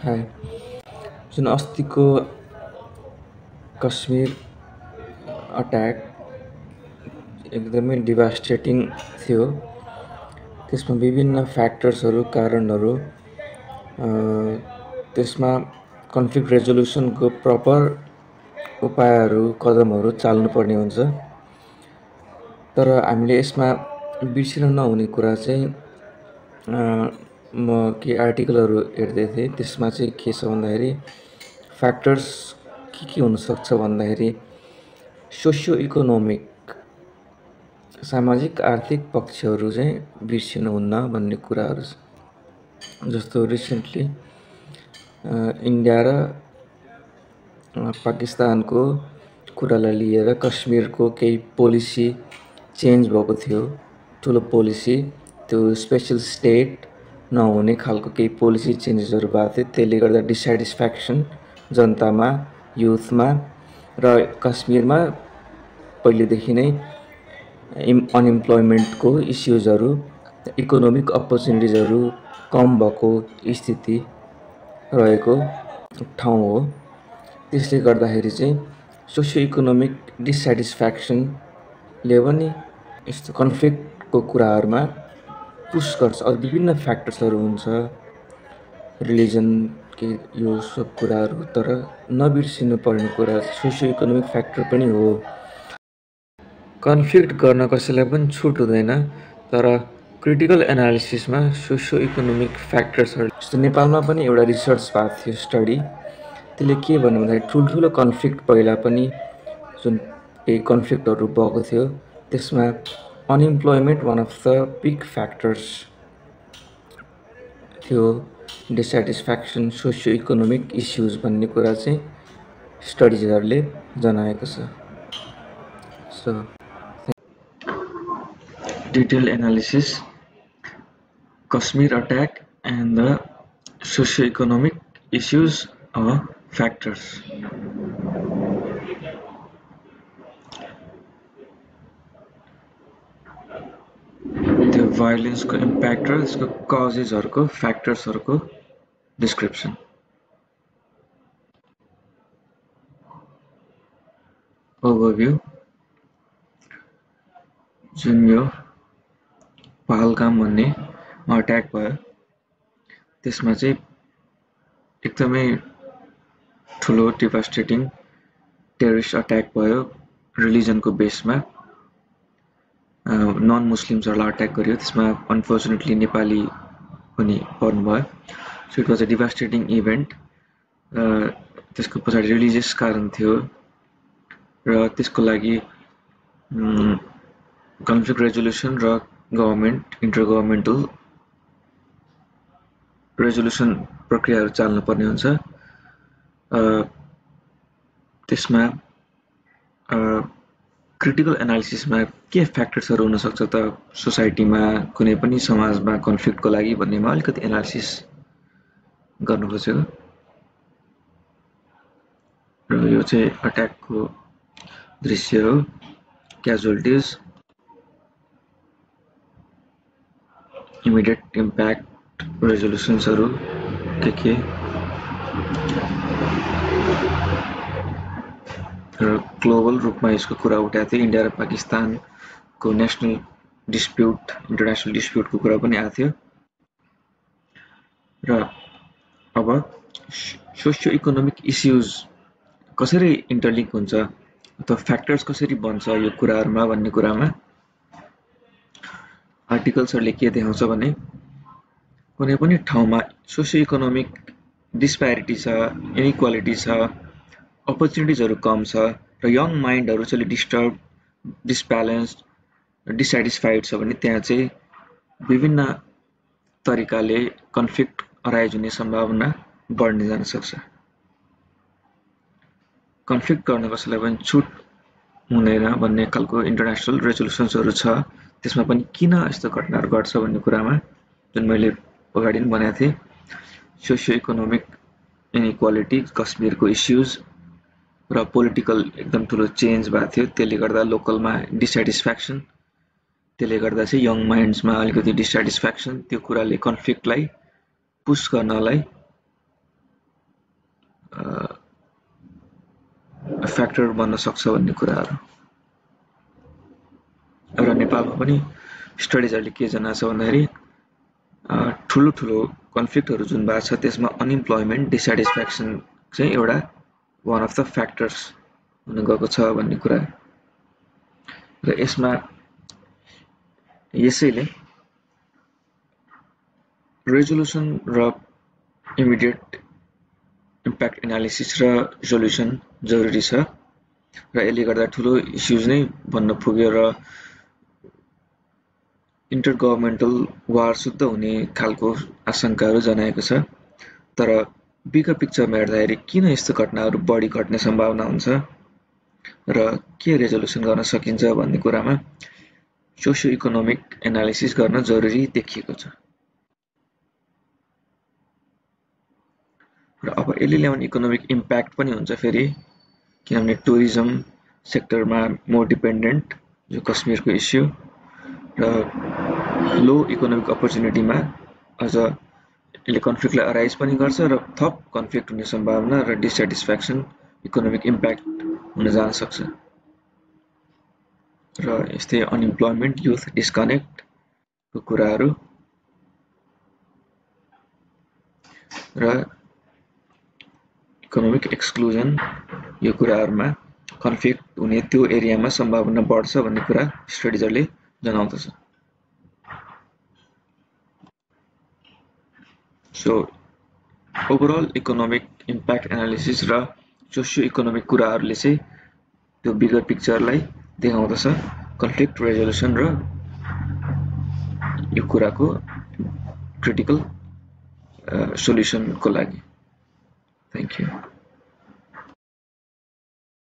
हाय जुन अस्तिको कश्मीर अट्याक एकदमै डिभास्टेटिङ थियो। त्यसमा विभिन्न फ्याक्टर्सहरू कारणहरू त्यसमा कन्फ्लिक्ट रेजोल्युसनको प्रपर उपायहरू कदमहरू चाल्नुपर्ने हुन्छ। तर हामीले यसमा बिर्सिन नहुने कुरा चाहिँ म के आर्टिकलहरू हेर्दै थिएँ, त्यसमा चाहिँ के छ भन्दाखेरि फ्याक्टर्स के हुनसक्छ भन्दाखेरि सोसियो इकोनोमिक सामाजिक आर्थिक पक्षहरू चाहिँ बिर्सिनुहुन्न भन्ने कुराहरू छ। जस्तो रिसेन्टली इन्डिया र पाकिस्तानको कुरालाई लिएर कश्मीरको केही पोलिसी चेन्ज भएको थियो। ठुलो पोलिसी त्यो स्पेसल स्टेट नहुने खालको केही पोलिसी चेन्जेसहरू भएको थियो। त्यसले गर्दा डिसस्याटिस्फ्याक्सन जनतामा, युथमा र कश्मीरमा पहिलेदेखि नै अनइम्प्लोइमेन्टको इस्युजहरू, इकोनोमिक अपर्च्युनिटिजहरू कम भएको स्थिति रहेको ठाउँ हो। त्यसले गर्दाखेरि चाहिँ सोसियो इकोनोमिक डिसस्याटिस्फ्याक्सनले पनि यस्तो कन्फ्लिक्टको कुराहरूमा पुस गर्छ। अरू विभिन्न फ्याक्टर्सहरू हुन्छ, रिलिजन के यो सब कुराहरू, तर नबिर्सिनु पर्ने कुरा सोसियो इकोनोमिक फ्याक्टर पनि हो। कन्फ्लिक्ट गर्न कसैलाई पनि छुट हुँदैन, तर क्रिटिकल एनालिसिसमा सोसियो इकोनोमिक फ्याक्टर्सहरू जस्तो नेपालमा पनि एउटा रिसर्च भएको थियो स्टडी। त्यसले के भन्यो भन्दाखेरि ठुल्ठुलो कन्फ्लिक्ट पहिला पनि जुन केही कन्फ्लिक्टहरू भएको थियो त्यसमा unemployment one of the big factors थियो। डिसस्याटिस्फ्याक्सन, सोसियो इकोनोमिक इस्युज भन्ने कुरा चाहिँ स्टडिजहरूले जनाएको छ। So detail analysis Kashmir attack and the socio-economic issues or factors. The violence को impact र यसको causes-हरुको factors-हरुको description. Overview. जुन यो पहलगाम भन्ने अट्याक भयो त्यसमा चाहिँ एकदमै ठुलो डिभास्टेटिङ टेररिस्ट अट्याक भयो। रिलिजनको बेसमा नन मुस्लिम्सहरूलाई अट्याक गरियो। त्यसमा अनफर्चुनेटली नेपाली पनि पर्नुभयो। So it was a devastating event. त्यसको पछाडि रिलिजियस कारण थियो र त्यसको लागि कन्फ्लिक्ट रेजोल्युसन र गभर्नमेन्ट इन्टर गभर्नमेन्टल रेजोल्युसन प्रक्रियाहरू चाल्नु पर्ने हुन्छ। त्यसमा क्रिटिकल एनालिसिसमा के फ्याक्टर्सहरू हुन सक्छ त सोसाइटीमा, कुनै पनि समाजमा कन्फ्लिक्टको लागि भन्नेमा अलिकति एनालिसिस गर्नु खोजेको। र यो चाहिँ अट्याकको दृश्य हो। क्याजुअल्टिज, इमिडिएट इम्प्याक्ट, रेजोल्युसन्सहरू के र ग्लोबल रूपमा यसको कुरा उठाएको थियो। इन्डिया र पाकिस्तानको नेसनल डिस्प्युट, इन्टरनेसनल डिस्प्युटको कुरा पनि आएको थियो। र अब सोसियो इकोनोमिक इस्युज कसरी इन्टरलिङ्क हुन्छ अथवा फ्याक्टर्स कसरी बन्छ यो कुराहरूमा भन्ने कुरामा आर्टिकल्सहरूले के देखाउँछ भने कुनै पनि ठाउँमा सोसियो इकोनोमिक डिस्प्यारिटी छ, इनइक्वालिटी छ, अपर्च्युनिटिजहरू कम छ र यङ माइन्डहरू चाहिँ डिस्टर्ब, डिसब्यालेन्स्ड, डिसस्याटिस्फाइड छ भने त्यहाँ चाहिँ विभिन्न तरिकाले कन्फ्लिक्ट अराइज हुने सम्भावना बढ्ने जान सक्छ। कन्फ्लिक्ट गर्न कसैलाई पनि छुट हुँदैन भन्ने खालको इन्टरनेसनल रेजोल्युसन्सहरू छ। त्यसमा पनि किन यस्तो घटनाहरू घट्छ भन्ने कुरामा जुन मैले अगाडि पनि भनेको थिएँ, सोसियो इकोनोमिक इनइक्वालिटी, कश्मीरको इस्युज र पोलिटिकल एकदम ठुलो चेन्ज भएको थियो। त्यसले गर्दा लोकलमा डिसस्याटिस्फ्याक्सन, त्यसले गर्दा चाहिँ यङ माइन्ड्समा अलिकति डिसस्याटिस्फ्याक्सन, त्यो कुराले कन्फ्लिक्टलाई पुस गर्नलाई फ्याक्टर बन्न सक्छ भन्ने कुराहरू। र नेपालमा पनि स्टडिजहरूले के जनाएको छ भन्दाखेरि ठुलो कन्फ्लिक्टहरू जुन भएको छ त्यसमा अनइम्प्लोइमेन्ट डिस्याटिस्फ्याक्सन चाहिँ एउटा वान अफ द फ्याक्टर्स हुन गएको छ भन्ने कुरा। र यसैले रेजोल्युसन र इमिडिएट इम्प्याक्ट एनालिसिस र रिजोल्युसन जरुरी छ र यसले गर्दा ठुलो इस्युज नै बन्न पुग्यो र इन्टर गभर्नमेन्टल वार शुद्ध हुने खालको आशंकाहरू जनाएको छ। तर बिगर पिक्चरमा हेर्दाखेरि किन यस्तो घटनाहरू बढी घट्ने सम्भावना हुन्छ र के रेजोल्युसन गर्न सकिन्छ भन्ने कुरामा सोसियो इकोनोमिक एनालिसिस गर्न जरुरी देखिएको छ। र अब यसले ल्याउने इकोनोमिक इम्प्याक्ट पनि हुन्छ फेरि, किनभने टुरिज्म सेक्टरमा मोर डिपेन्डेन्ट जो कश्मीरको इस्यु र लो इकोनोमिक अपर्च्युनिटीमा अझ यसले कन्फ्लिक्टलाई अराइज पनि गर्छ र थप कन्फ्लिक्ट हुने सम्भावना र डिसस्याटिस्फ्याक्सन इकोनोमिक इम्प्याक्ट हुन जान सक्छ। र यस्तै अनइम्प्लोइमेन्ट युथ डिस्कनेक्टको कुराहरू र इकोनोमिक एक्सक्लुजन यो कुराहरूमा कन्फ्लिक्ट हुने त्यो एरियामा सम्भावना बढ्छ भन्ने कुरा स्टडिजहरूले जनाउँदछ। So overall economic impact analysis र सोसियो इकोनोमिक कुराहरूले चाहिँ त्यो बिगर पिक्चरलाई देखाउँदछ कन्फ्लिक्ट रेजोल्युसन र यो कुराको क्रिटिकल सोल्युसनको लागि। Thank you.